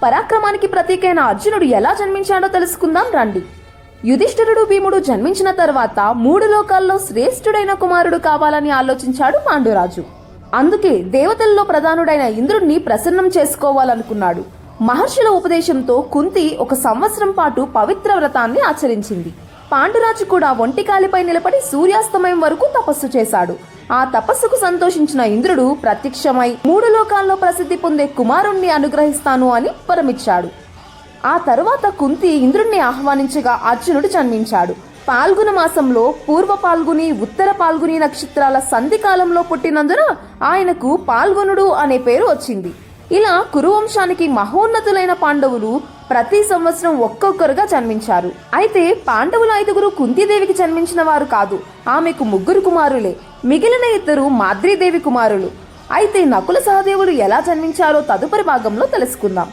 పరాక్రమానికి ప్రతీకైన అర్జునుడు ఎలా జన్మించాడో తెలుసుకుందాం రండి. యుధిష్ఠిరుడు భీముడు జన్మించిన తర్వాత 3 లోకాల్లో శ్రేష్ఠుడైన కుమారుడు కావాలని ఆలోచించాడు పాండురాజు. అందుకే దేవతల్లో ప్రధానుడైన ఇంద్రుడిని ప్రసన్నం చేసుకోవాలనుకున్నాడు. మహర్షుల ఉపదేశంతో కుంతి 1 సంవత్సరం పాటు పవిత్ర వ్రతాన్ని ఆచరించింది. పాండురాజు కూడా ఒంటికాలిపై నిలబడి సూర్యాస్తమయం వరకు తపస్సు చేశాడు. ఆ తపస్సుకు సంతోషించిన ఇంద్రుడు ప్రత్యక్షమై 3 లోకాల్లో ప్రసిద్ధి పొందే కుమారుణ్ణి అనుగ్రహిస్తాను అని వరమిచ్చాడు. ఆ తరువాత కుంతి ఇంద్రుణ్ణి ఆహ్వానించగా అర్జునుడు జన్మించాడు. పాల్గొన మాసంలో పూర్వ పాల్గుని ఉత్తర పాల్గుని నక్షత్రాల సంధి కాలంలో పుట్టినందున ఆయనకు పాల్గొనుడు అనే పేరు వచ్చింది. ఇలా కురువంశానికి మహోన్నతులైన పాండవులు ప్రతి సంవత్సరం ఒక్కొక్కరుగా జన్మించారు. అయితే పాండవుల 5గురు కుంతీదేవికి జన్మించిన వారు కాదు. ఆమెకు 3 కుమారులే. మిగిలిన 2 మాద్రీదేవి కుమారులు. అయితే నకుల సహదేవులు ఎలా జన్మించారో తదుపరి భాగంలో తెలుసుకుందాం.